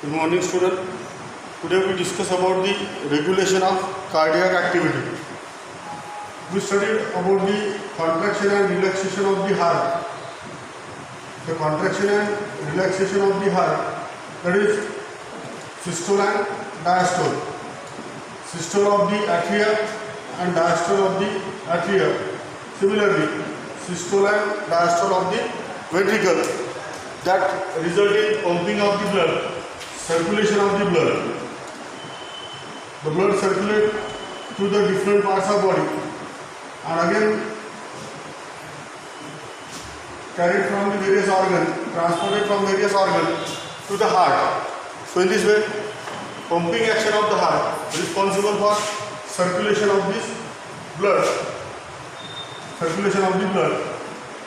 Good morning, student. Today we discuss about the regulation of cardiac activity. We studied about the contraction and relaxation of the heart. The contraction and relaxation of the heart, that is systole and diastole. Systole of the atria and diastole of the atria. Similarly, systole and diastole of the ventricle that result in pumping of the blood, circulation of the blood. The blood circulates to the different parts of body and again carried from the various organs, transported from various organs to the heart. So in this way, pumping action of the heart is responsible for circulation of this blood,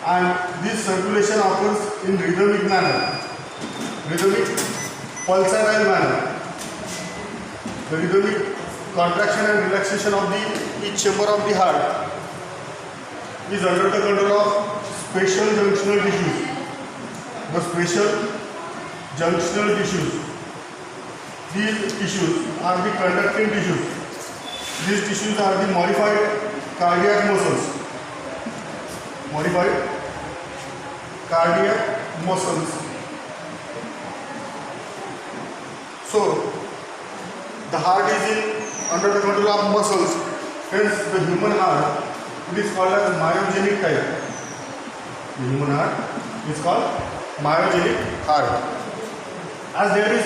and this circulation occurs in rhythmic manner, rhythmic pulsatile manner. The rhythmic contraction and relaxation of each chamber of the heart is under the control of spatial junctional tissues. The spatial junctional tissues. These tissues are the conducting tissues. These tissues are the modified cardiac muscles. Modified cardiac muscles. So, the heart is under the control of muscles. Hence, the human heart, it is called as myogenic type. The human heart is called myogenic heart. As there is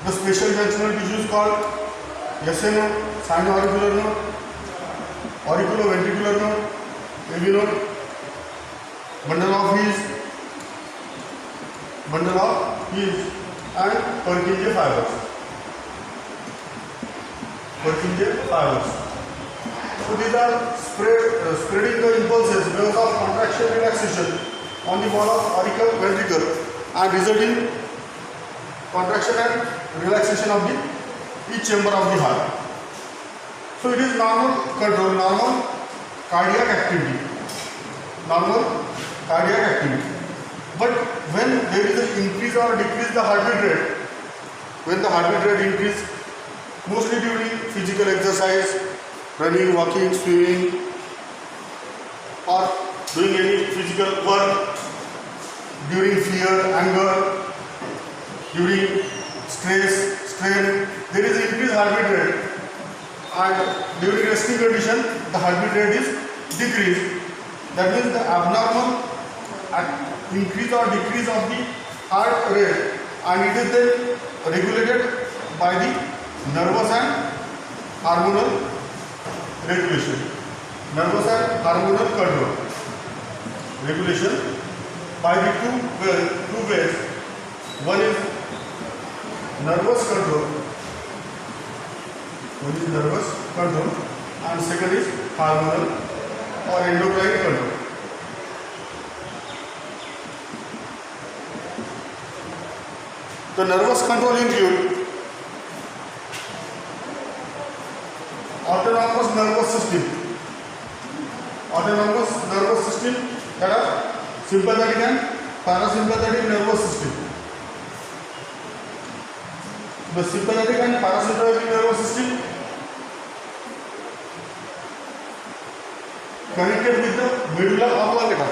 the spatial junctional tissues called SA node, sino-auricular node, auriculo-ventricular node, AV node, bundle of His, and Purkinje fibers. So these are spreading the impulses, waves of contraction, relaxation on the wall of auricle ventricle and resulting contraction and relaxation of each chamber of the heart. So it is normal control, normal cardiac activity. But when there is an increase or decrease the heartbeat rate, when the heartbeat rate increase, mostly during physical exercise, running, walking, swimming, or doing any physical work, during fear, anger, during stress, strain, there is an increased heartbeat rate, and during resting condition, the heartbeat rate is decreased. That means the abnormal increase or decrease of the heart rate, and it is then regulated by the nervous and hormonal regulation, nervous and hormonal control, regulation by the two ways. One is nervous control, and second is hormonal or endocrine control. The nervous control include autonomous nervous system, that are sympathetic and parasympathetic nervous system. The sympathetic and parasympathetic nervous system connected with the medulla oblongata,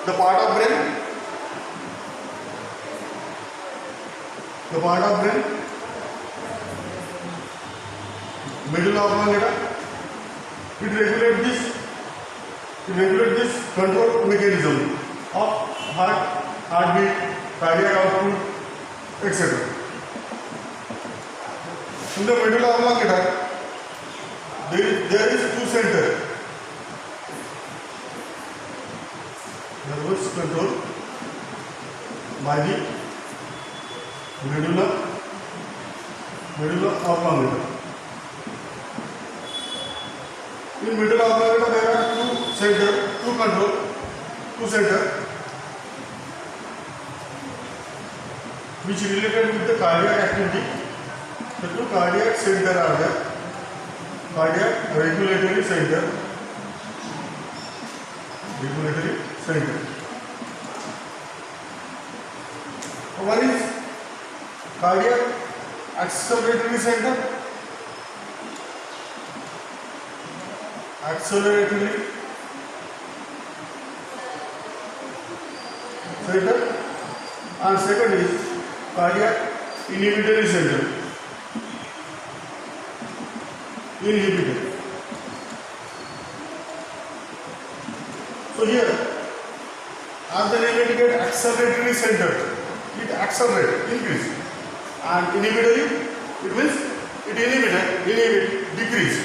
the part of brain medulla oblongata. It regulates this control mechanism of heartbeat, cardiac output, etc. In the medulla oblongata, there is two centers. Nervous control by the medulla oblongata. In medulla oblongata there are two centers which related with the cardiac activity. The two cardiac centers are there: cardiac regulatory center center. One is cardiac acceleratory center. Acceleratory center, and second is cardiac inhibitory center. Inhibitory. So here, as the name indicates, acceleratory center, it accelerates, increase, and inhibitory, it means it inhibit, decrease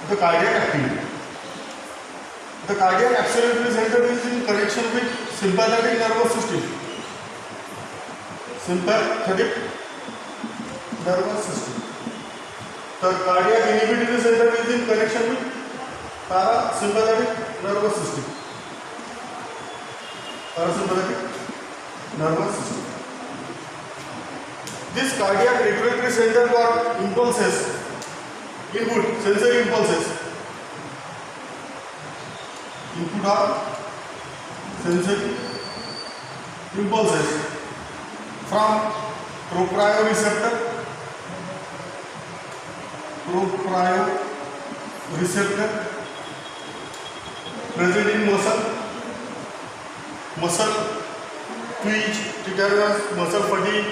the cardiac activity. The cardiac acceleratory center is in connection with sympathetic nervous system. Sympathetic nervous system. The cardiac inhibitory center is in connection with parasympathetic nervous system. Parasympathetic nervous system. This cardiac regulatory center got impulses, input, sensory impulses. Input are sensory impulses from proprioreceptor present in muscle twitch, tetanus, muscle fatigue,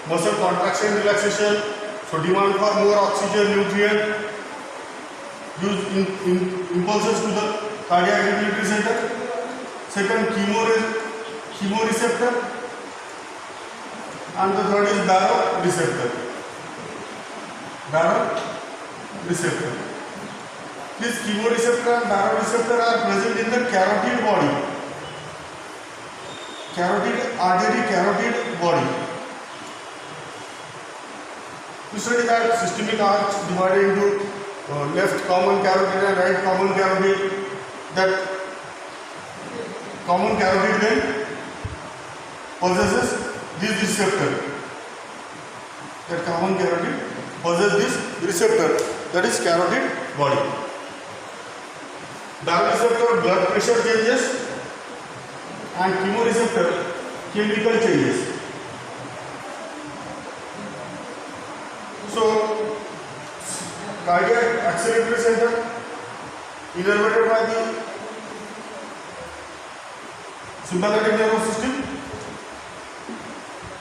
muscle contraction, relaxation, so demand for more oxygen, nutrient, use impulses to the cardiac regulatory center. Second, chemoreceptor, and the third is baroreceptor. This chemoreceptor and baroreceptor are present in the carotid body. Carotid body. To study that, systemic arch divided into left common carotid and right common carotid. That common carotid then possesses this receptor. That common carotid possesses this receptor, that is carotid body. Baroreceptor, blood pressure changes, and chemoreceptor, chemical changes. So, cardiac acceleratory center innervated by the sympathetic nervous system.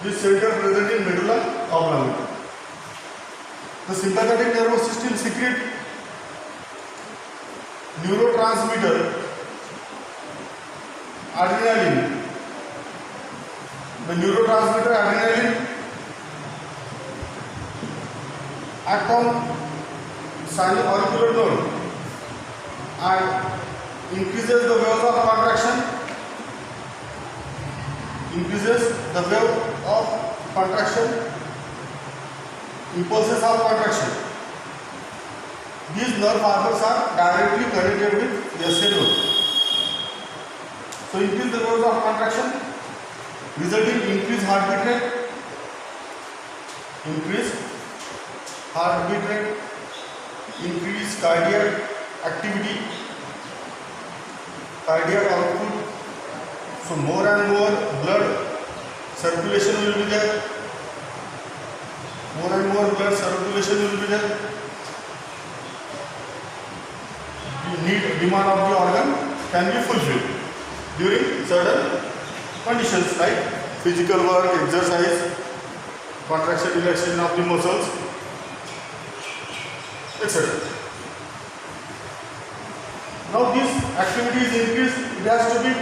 This center present in medulla oblongata. The sympathetic nervous system secretes neurotransmitter adrenaline. The neurotransmitter adrenaline act on sinoauricular node and increases the wave of contraction. Impulses of contraction. These nerve fibers are directly connected with SA node. So increase the waves of contraction, resulting in increased heartbeat rate, increased cardiac activity, cardiac output. So more and more blood circulation will be there. Demand of the organ can be fulfilled during certain conditions like physical work, exercise, contraction, relaxation of the muscles, etc. Now this activity is increased, it has to be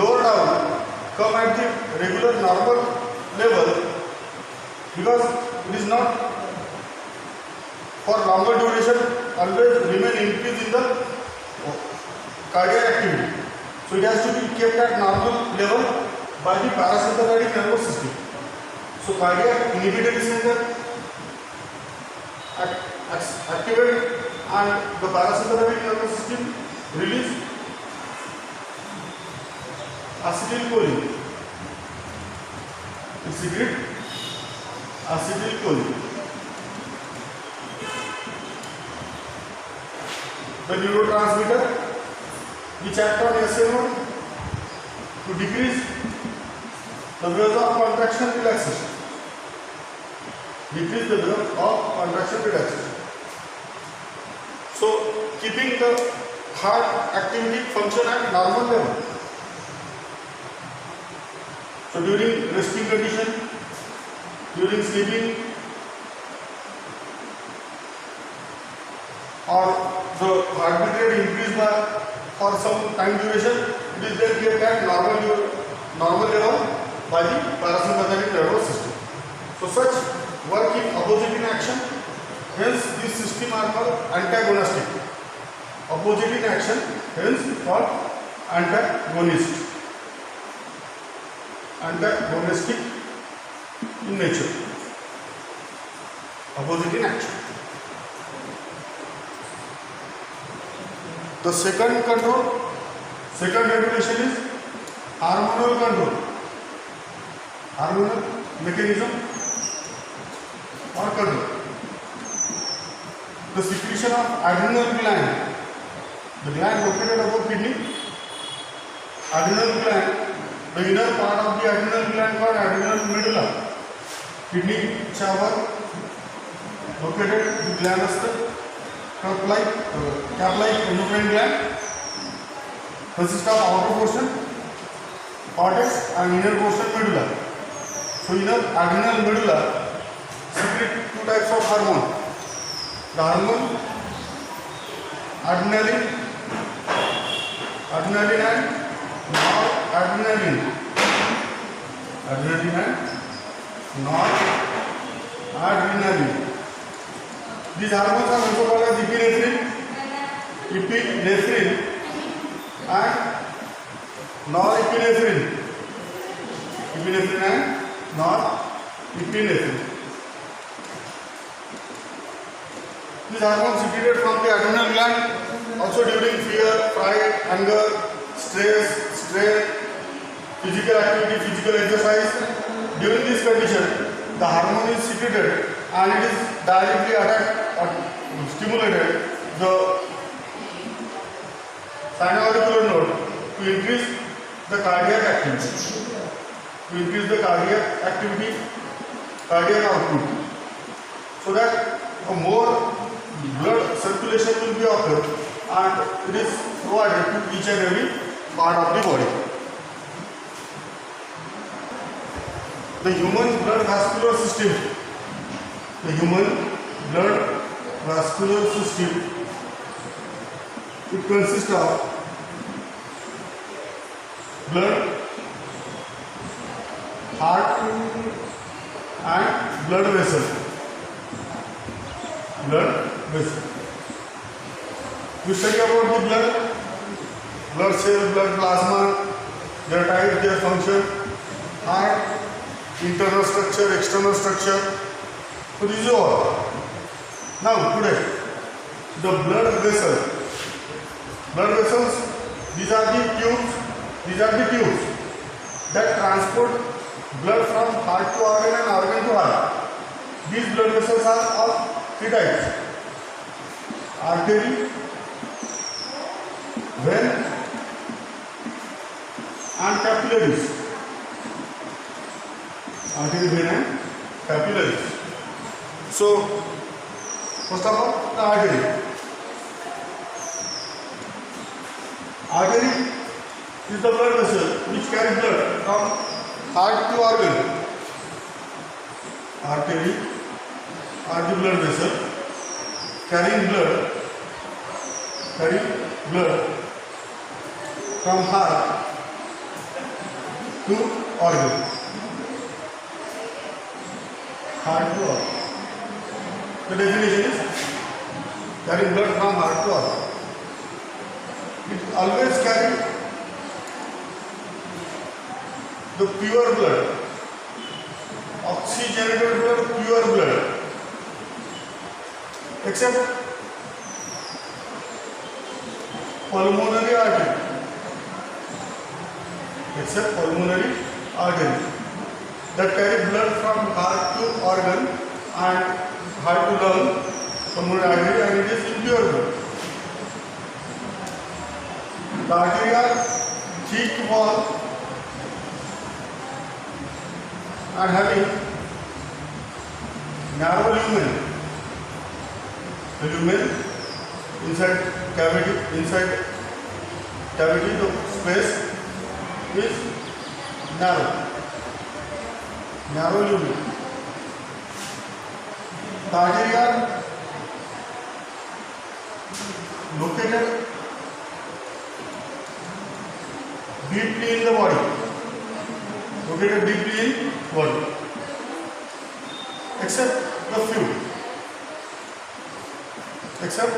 lower down, come at the regular normal level, because it is not for longer duration, always remain increased in the cardiac activity. So it has to be kept at normal level by the parasympathetic nervous system. So cardiac inhibitory center activate and the parasympathetic nervous system release acetylcholine. It secretes acetylcholine. The neurotransmitter which act on SA node to decrease the waves of contraction relaxation. Decrease the wave of contraction relaxation. So keeping the heart activity function at normal level. So during resting condition, during sleeping, or the heartbeat rate increase by for some time duration, it is then kept at normal level by the parasympathetic nervous system. So such work in opposite in action, hence this system are called antagonistic. Opposite in action, hence called antagonist. Antagonistic in nature. Opposite in action. The second regulation is hormonal control. Hormonal mechanism or control. The secretion of adrenal gland. The gland located above kidney. Adrenal gland. The inner part of the adrenal gland called adrenal medulla. Kidney च्यावर located the gland असतं. cap-like endocrine gland consists of outer portion, cortex, and inner portion medulla. So inner adrenal medulla secrete two types of hormone. The hormone adrenaline and noradrenaline. Adrenaline and noradrenaline. These hormones are also called as epinephrine and norepinephrine. Epinephrine and norepinephrine. These hormones secreted from the adrenal gland also during fear, fright, anger, stress, strain, physical activity, physical exercise. During this condition, the hormone is secreted and it is directly attacked or stimulated the synovial node to increase the cardiac activity. Cardiac output, so that a more blood circulation will be occurred and it is provided to each and every part of the body. The human blood vascular system. The human blood vascular system, it consists of blood, heart, and blood vessel. We study about the blood cells, blood plasma, their type, their function, heart, internal structure, external structure. So this is all. Now today, the blood vessels, these are the tubes that transport blood from heart to organ and organ to heart. These blood vessels are of three types: artery, vein, and capillaries. Artery, vein, and capillaries. So, first of all, the artery. Artery is the blood vessel which carries blood from heart to organ. Artery are the blood vessel carrying blood from heart to organ. Heart to organ. The definition is carrying blood from heart to organ. It always carries the pure blood, oxygenated blood, pure blood, except pulmonary artery. That carry blood from heart to organ and heart to lung, pulmonary artery, and it is impure blood. The artery are thick wall and having narrow lumen. The lumen inside cavity the space is narrow lumen. The arteries are located deeply in the body. Except the few. Except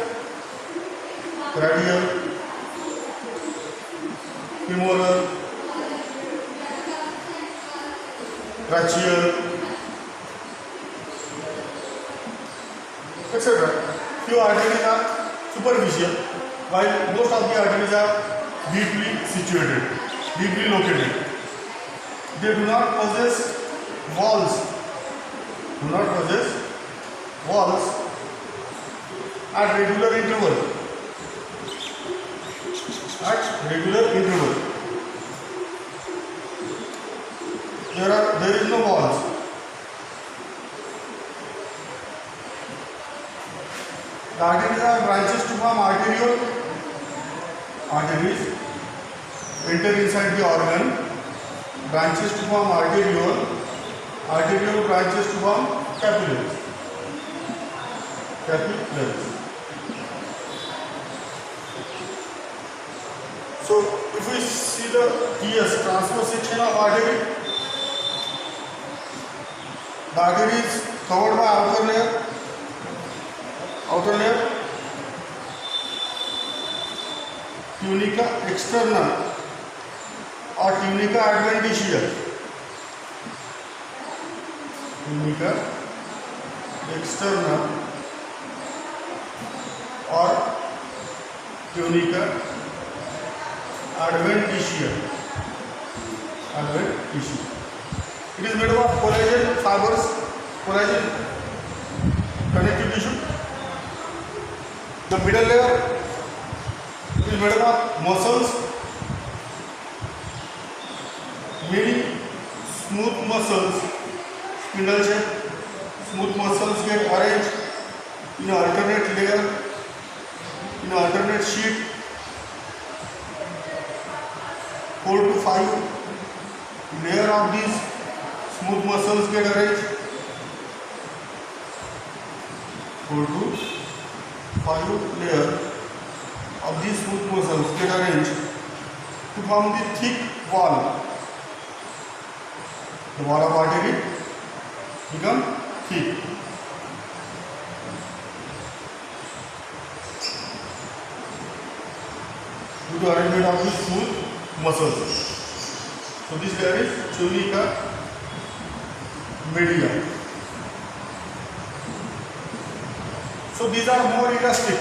radial, femoral, tracheal, etc. Few arteries are superficial, while most of the arteries are deeply situated, deeply located. They do not possess walls. At regular interval. There is no walls. The arteries are branches to form arterioles enter inside the organ. Branches to form arteriole branches to form capillaries. So if we see the TS, transverse section of artery, the artery is covered by outer layer, tunica externa or tunica adventitia. Tunica externa or tunica adventitia. It is made up of collagen fibers, collagen connective tissue. The middle layer is made up of muscles. Many smooth muscles, spindle shape, smooth muscles get arranged in an alternate layer, in an alternate sheet. 4 to 5 layer of these smooth muscles get arranged. 4 to 5 layer of these smooth muscles get arranged to form the thick wall. The wall of artery become thick. Due to arrangement of these smooth muscles. So this layer is tunica media. So these are more elastic.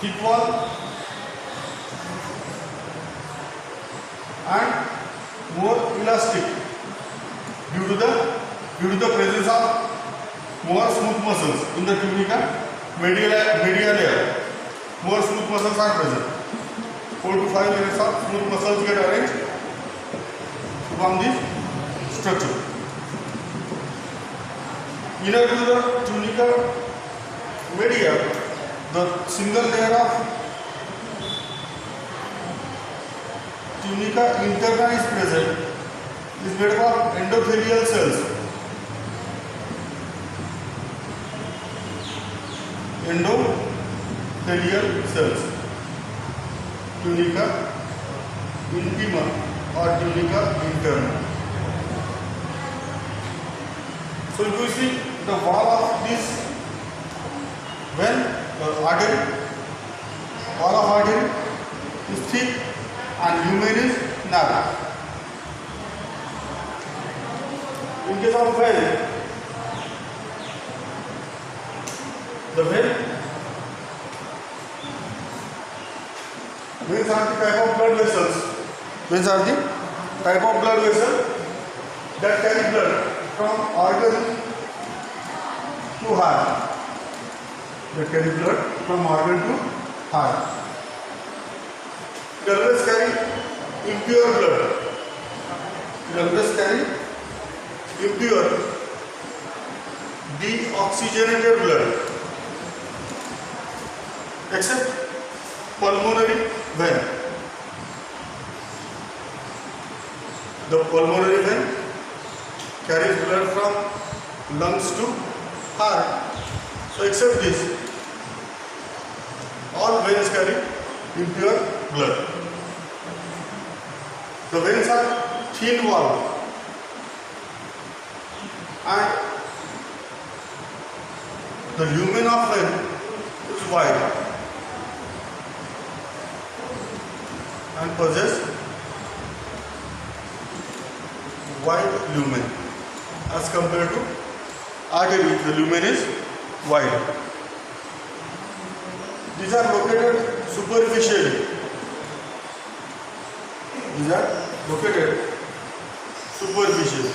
Thick wall and more elastic due to the presence of more smooth muscles in the tunica media layer. More smooth muscles are present. 4 to 5 layers of smooth muscles get arranged to form this structure. Inner to the tunica media, the single layer of tunica interna is present, is made up of endothelial cells. Tunica intima or tunica interna. So if you see the wall of this, when the wall of artery is thick and lumen is narrow. In case of vein, the veins are the type of blood vessels. Veins are the type of blood vessel that carry blood from organ to heart. They carry blood from organ to heart. They always carry impure blood. Lungs carry impure, deoxygenated blood, except pulmonary vein. The pulmonary vein carries blood from lungs to heart. So except this, all veins carry impure blood. The veins are thin walled and the lumen of vein is wide and possess wide lumen as compared to artery. The lumen is wide. These are located superficially. These are located superficially.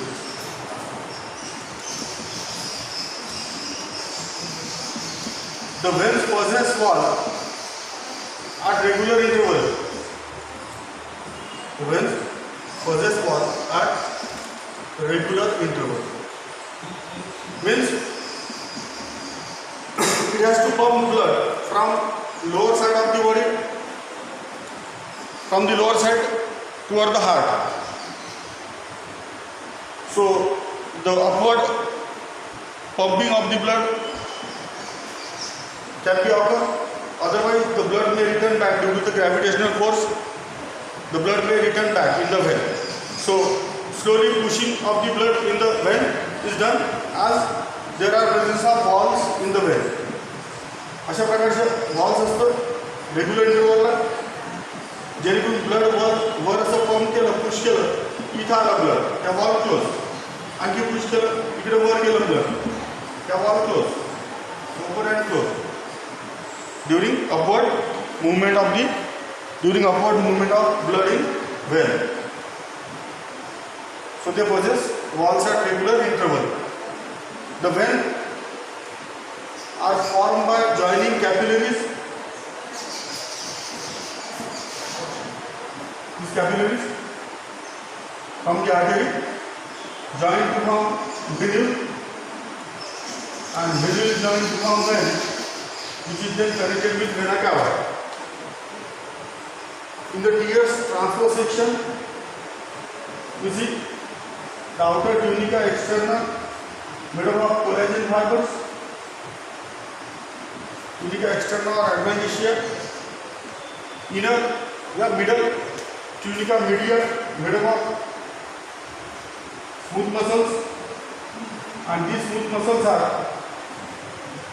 The veins possess wall at regular intervals. The veins possess wall at regular intervals. Means it has to pump blood from lower side of the body, from the lower side toward the heart. So the upward pumping of the blood can be occur, otherwise the blood may return back due to the gravitational force. The blood may return back in the vein. So slowly pushing of the blood in the vein is done as there are presence of walls in the vein. अशा प्रकारचे walls असतात regular इंटरवलला, जेणेकरून blood वर असं pump केलं, push केलं, इथं आला blood, त्या वॉल क्लोज, आणखी पुश केलं, इकडे वर गेलं ब्लड, त्या wall close, open and close during upward movement of blood in vein. So they possess walls at regular interval. The vein are formed by joining capillaries. These capillaries from the artery join to form venule, and venule is joined to form vein, which is then connected with vena cava. In the tears transverse section, you see the outer tunica externa made up of collagen fibers. Tunica externa or adventitia. Inner, middle tunica media made up of smooth muscles, and these smooth muscles are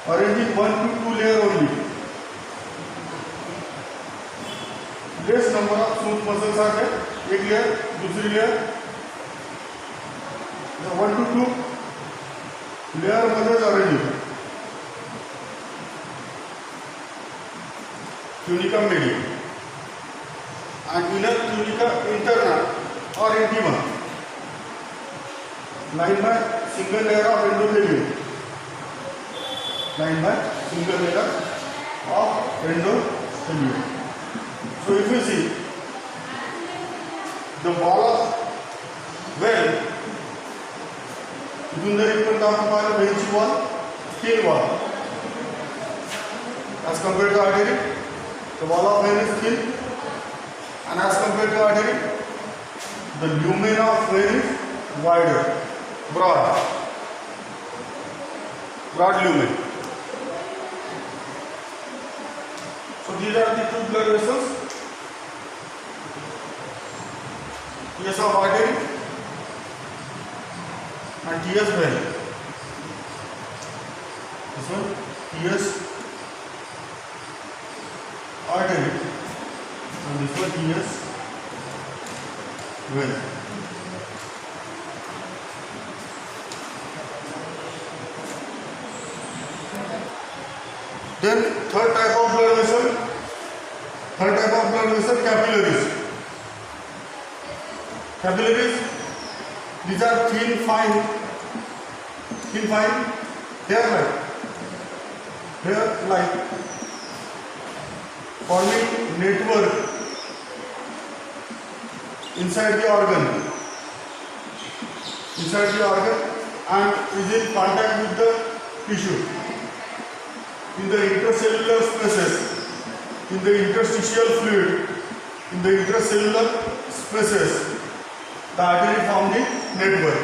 arranged in 1 to 2 layers only. Less number of smooth muscles are there. एक layer, दूसरी layer. The 1 to 2 layer muscles are arranged. Tunica media and inner tunica interna or intima, lined by single layer of endothelium. Lined by single layer of endothelium. So if you see the wall of vein, इथून जर इथपर्यंत आपण पाहिलं वेनची wall thin wall as compared to artery. The wall of vein is thin, and as compared to artery, the lumen of vein is wider, broad lumen. So these are the two blood vessels. Tiers of artery and tiers vein. This one tiers artery and this one tiers vein. Then third type of blood vessel, capillaries. Capillaries, these are thin, fine hair-like, forming network inside the organ, and is in contact with the tissue. In the intercellular spaces, in the interstitial fluid, in the intracellular spaces, the artery form the network.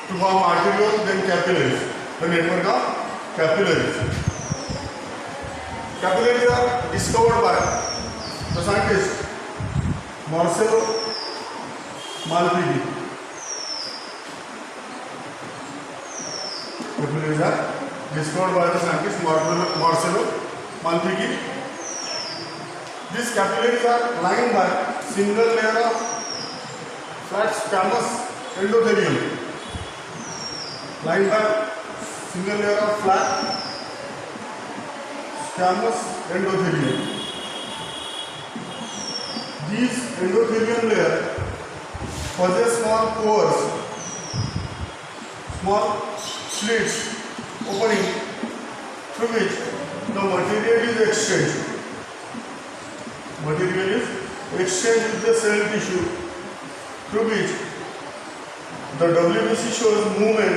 To form arterioles, then capillaries. The network of capillaries. Capillaries are discovered by the scientist Marcello Malpighi. Capillaries are discovered by the scientist Marcello Malpighi. These capillaries are lined by single layer of flat squamous endothelium. Lined by single layer of flat squamous endothelium. These endothelium layer possess small pores, small slits opening through which the material is exchanged. Material is exchanged with the cell tissue, through which the WBC shows movement,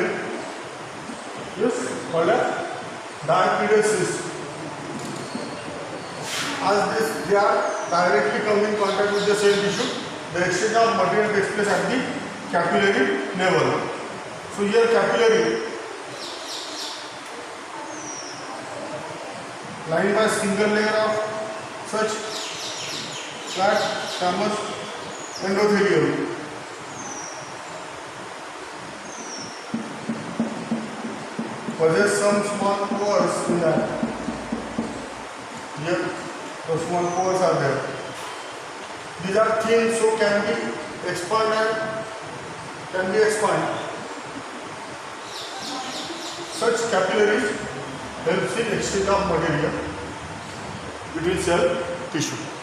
called as diapedesis. As they are directly come in contact with the cell tissue, the exchange of material takes place at the capillary level. So here capillary lined by single layer of such flat squamous endothelium. Possess some small pores in that. Here, those small pores are there. These are thin, so can be expanded. Such capillaries helps in exchange of material between cell tissue.